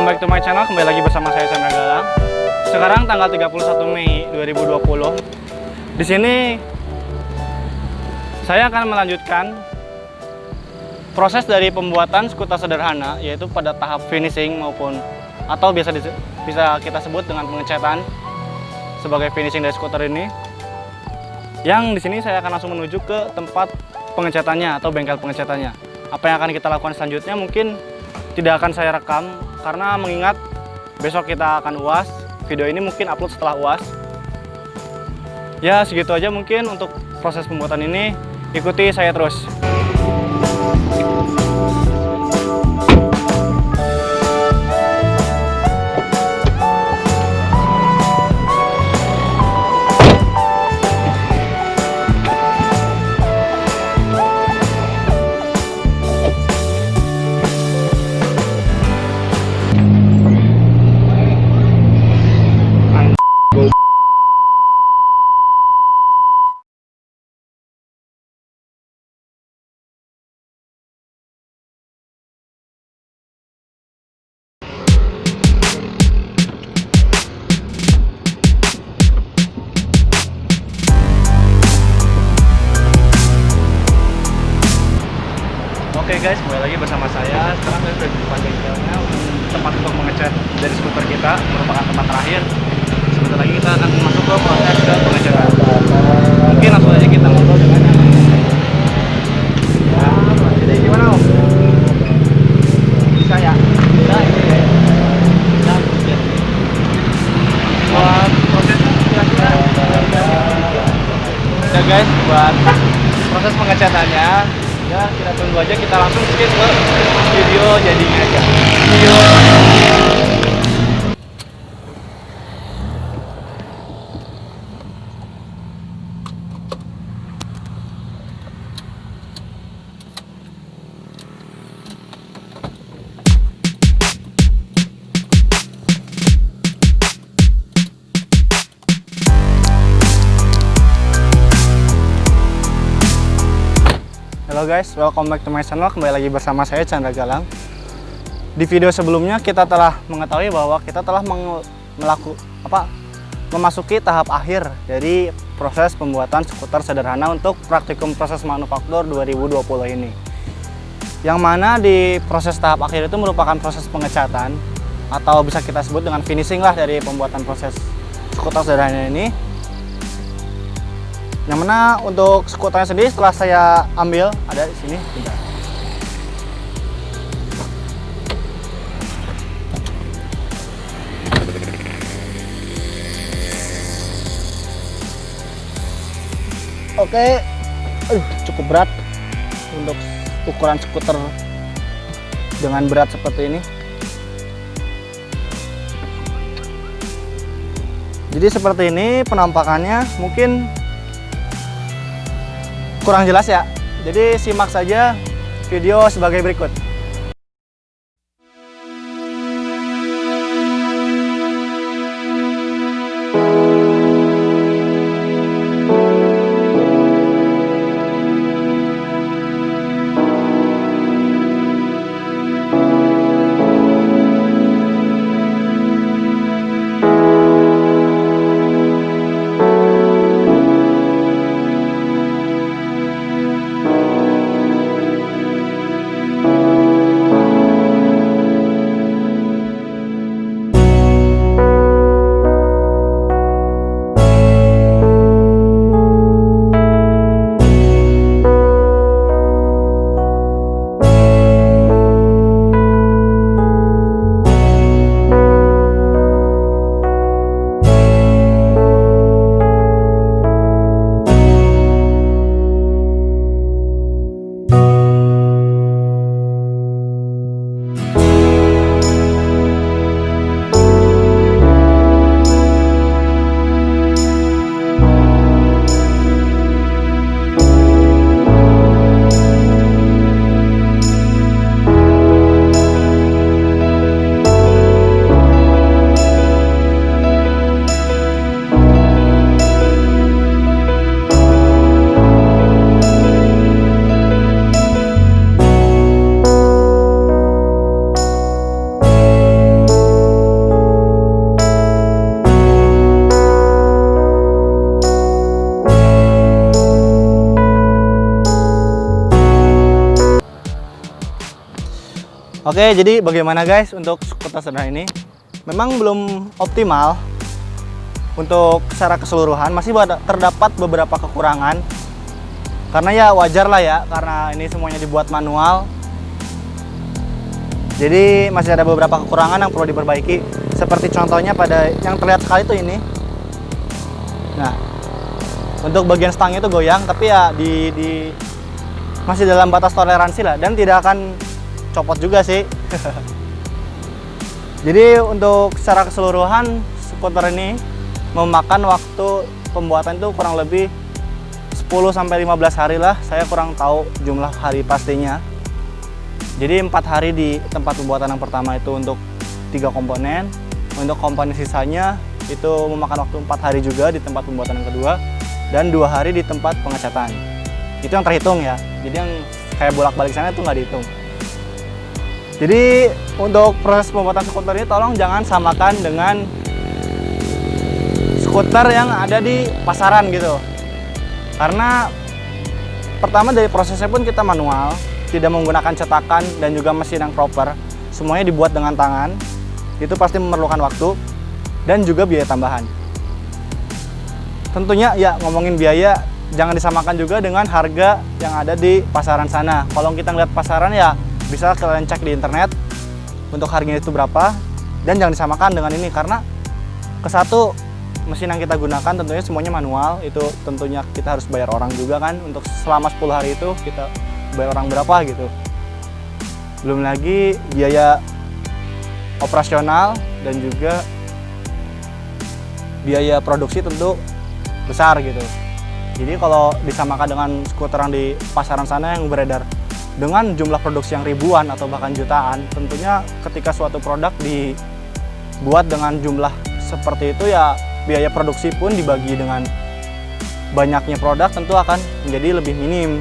welcome back to my channel. Kembali lagi bersama saya Chandra Galang. Sekarang tanggal 31 Mei 2020. Di sini saya akan melanjutkan proses dari pembuatan skuter sederhana, yaitu pada tahap finishing maupun atau bisa kita sebut dengan pengecatan sebagai finishing dari skuter ini. Yang di sini saya akan langsung menuju ke tempat pengecatannya atau bengkel pengecatannya. Apa yang akan kita lakukan selanjutnya mungkin tidak akan saya rekam karena mengingat besok kita akan UAS. Video ini mungkin upload setelah UAS. Ya segitu aja mungkin untuk proses pembuatan ini. Ikuti saya terus. Oke guys, kembali lagi bersama saya. Sekarang saya sudah di depan bengkelnya, tempat untuk mengecat dari skuter kita, merupakan tempat terakhir. Sebentar lagi kita akan masuk ke proses ke pengecatan. Mungkin langsung aja kita ngobrol dengan yang jadi gimana Om? Bisa ya? Bisa ini ya? Bisa ya. Buat prosesnya kira-kira ya guys, buat proses pengecatannya ya kita tunggu aja, kita langsung skip ke video jadinya aja. Halo guys, welcome back to my channel. Kembali lagi bersama saya Chandra Galang. Di video sebelumnya kita telah mengetahui bahwa kita telah memasuki tahap akhir dari proses pembuatan skuter sederhana untuk praktikum proses manufaktur 2020 ini. Yang mana di proses tahap akhir itu merupakan proses pengecatan atau bisa kita sebut dengan finishing lah dari pembuatan proses skuter sederhana ini. Yang mana untuk skuternya sendiri setelah saya ambil ada di sini. Oke, cukup berat untuk ukuran skuter dengan berat seperti ini. Jadi seperti ini penampakannya, mungkin kurang jelas ya, jadi simak saja video sebagai berikut. Oke, jadi bagaimana guys untuk skuter sederhana ini? Memang belum optimal untuk secara keseluruhan, masih terdapat beberapa kekurangan. Karena ya wajar lah ya, karena ini semuanya dibuat manual. Jadi masih ada beberapa kekurangan yang perlu diperbaiki. Seperti contohnya pada yang terlihat sekali tuh ini. Nah, untuk bagian stangnya itu goyang, tapi ya masih dalam batas toleransi lah, dan tidak akan copot juga sih. Jadi untuk secara keseluruhan skuter ini memakan waktu pembuatan itu kurang lebih 10-15 hari lah. Saya kurang tahu jumlah hari pastinya. Jadi 4 hari di tempat pembuatan yang pertama itu untuk 3 komponen. Untuk komponen sisanya itu memakan waktu 4 hari juga di tempat pembuatan yang kedua, dan 2 hari di tempat pengecatan. Itu yang terhitung ya. Jadi yang kayak bolak-balik sana itu nggak dihitung. Jadi untuk proses pembuatan skuter ini tolong jangan samakan dengan skuter yang ada di pasaran gitu. Karena pertama dari prosesnya pun kita manual, tidak menggunakan cetakan dan juga mesin yang proper. Semuanya dibuat dengan tangan. Itu pasti memerlukan waktu dan juga biaya tambahan. Tentunya ya ngomongin biaya, jangan disamakan juga dengan harga yang ada di pasaran sana. Kalau kita ngeliat pasaran ya bisa kalian cek di internet untuk harganya itu berapa, dan jangan disamakan dengan ini karena kesatu mesin yang kita gunakan tentunya semuanya manual. Itu tentunya kita harus bayar orang juga kan, untuk selama 10 hari itu kita bayar orang berapa gitu. Belum lagi biaya operasional dan juga biaya produksi tentu besar gitu. Jadi kalau disamakan dengan skuter yang di pasaran sana yang beredar dengan jumlah produksi yang ribuan atau bahkan jutaan, tentunya ketika suatu produk dibuat dengan jumlah seperti itu ya biaya produksi pun dibagi dengan banyaknya produk tentu akan menjadi lebih minim.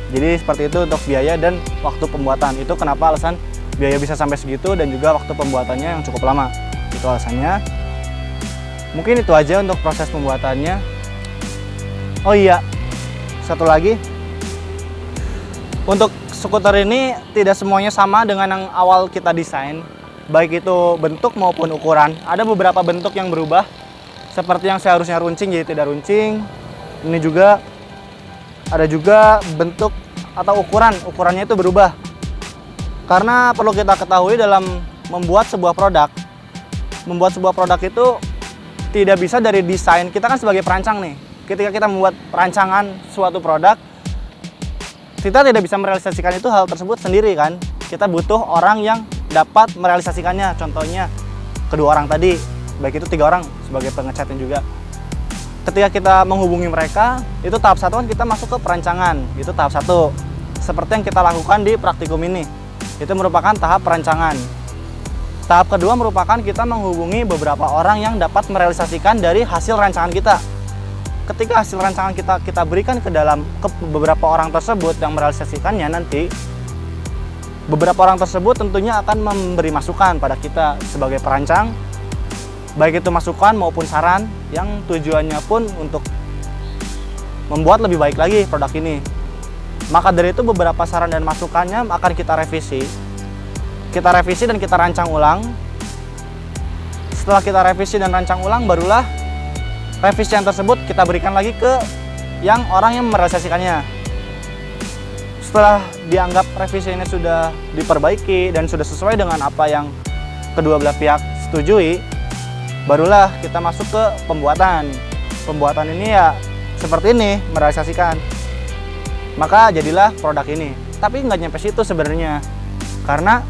Jadi seperti itu untuk biaya dan waktu pembuatan. Itu kenapa alasan biaya bisa sampai segitu dan juga waktu pembuatannya yang cukup lama. Itu alasannya. Mungkin itu aja untuk proses pembuatannya. Oh iya, satu lagi. Untuk skuter ini tidak semuanya sama dengan yang awal kita desain. Baik itu bentuk maupun ukuran. Ada beberapa bentuk yang berubah. Seperti yang seharusnya runcing jadi tidak runcing. Ini juga ada juga bentuk atau ukurannya itu berubah. Karena perlu kita ketahui dalam membuat sebuah produk itu tidak bisa dari desain. Kita kan sebagai perancang nih, ketika kita membuat perancangan suatu produk, kita tidak bisa merealisasikan itu hal tersebut sendiri kan. Kita butuh orang yang dapat merealisasikannya. Contohnya kedua orang tadi, baik itu 3 orang sebagai pengecatnya juga. Ketika kita menghubungi mereka, itu tahap 1 kan kita masuk ke perancangan. Itu tahap 1. Seperti yang kita lakukan di praktikum ini. Itu merupakan tahap perancangan. Tahap kedua merupakan kita menghubungi beberapa orang yang dapat merealisasikan dari hasil rancangan kita. Ketika hasil rancangan kita berikan ke beberapa orang tersebut yang merealisasikannya, nanti beberapa orang tersebut tentunya akan memberi masukan pada kita sebagai perancang. Baik itu masukan maupun saran yang tujuannya pun untuk membuat lebih baik lagi produk ini. Maka dari itu beberapa saran dan masukannya akan kita revisi. Kita revisi dan kita rancang ulang. Setelah kita revisi dan rancang ulang, barulah revisi yang tersebut kita berikan lagi ke yang orang yang merealisasikannya. Setelah dianggap revisi ini sudah diperbaiki dan sudah sesuai dengan apa yang kedua belah pihak setujui, barulah kita masuk ke pembuatan. Pembuatan ini ya seperti ini, merealisasikan. Maka jadilah produk ini. Tapi nggak nyampe situ sebenarnya. Karena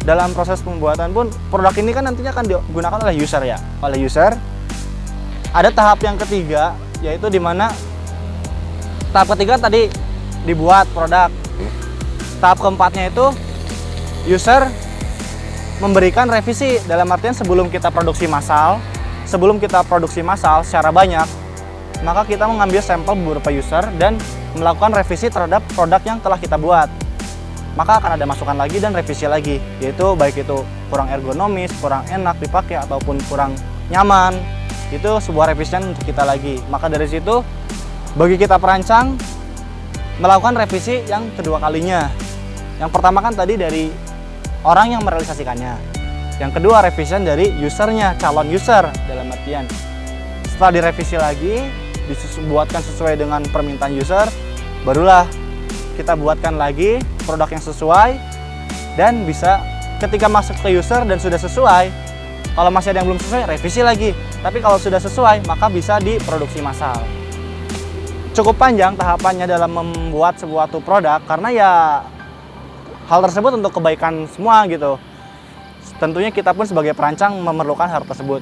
dalam proses pembuatan pun produk ini kan nantinya akan digunakan oleh user ya. Oleh user. Ada tahap yang ketiga, yaitu dimana tahap ketiga tadi dibuat produk. Tahap keempatnya itu user memberikan revisi, dalam artian sebelum kita produksi massal secara banyak, maka kita mengambil sampel beberapa user dan melakukan revisi terhadap produk yang telah kita buat. Maka akan ada masukan lagi dan revisi lagi, yaitu baik itu kurang ergonomis, kurang enak dipakai ataupun kurang nyaman, itu sebuah revisian untuk kita lagi. Maka dari situ bagi kita perancang melakukan revisi yang kedua kalinya. Yang pertama kan tadi dari orang yang merealisasikannya. Yang kedua, revision dari usernya, calon user dalam artian setelah direvisi lagi, dibuatkan sesuai dengan permintaan user, barulah kita buatkan lagi produk yang sesuai dan bisa ketika masuk ke user dan sudah sesuai. Kalau masih ada yang belum sesuai, revisi lagi. Tapi kalau sudah sesuai, maka bisa diproduksi massal. Cukup panjang tahapannya dalam membuat sebuah produk karena ya hal tersebut untuk kebaikan semua gitu. Tentunya kita pun sebagai perancang memerlukan hal tersebut.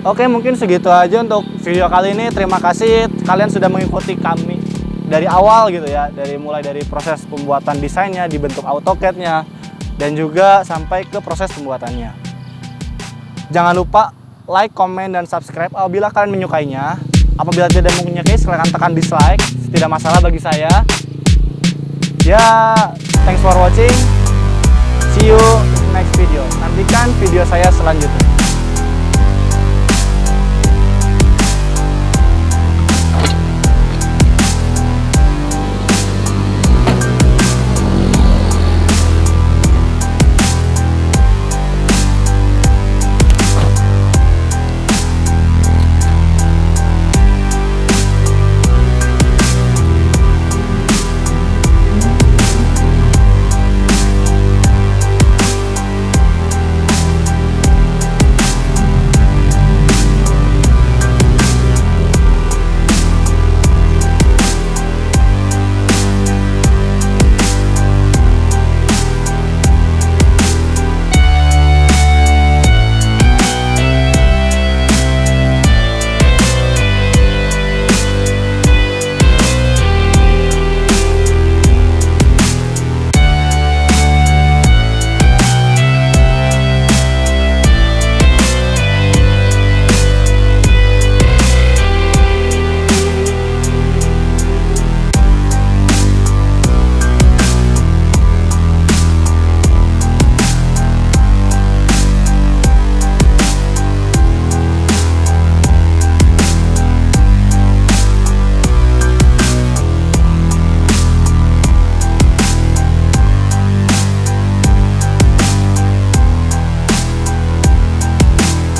Oke, mungkin segitu aja untuk video kali ini. Terima kasih kalian sudah mengikuti kami dari awal gitu ya, mulai dari proses pembuatan desainnya, dibentuk AutoCAD-nya, dan juga sampai ke proses pembuatannya. Jangan lupa like, comment, dan subscribe apabila kalian menyukainya. Apabila tidak menyukai, silakan tekan dislike, tidak masalah bagi saya. Ya, thanks for watching. See you next video. Nantikan video saya selanjutnya.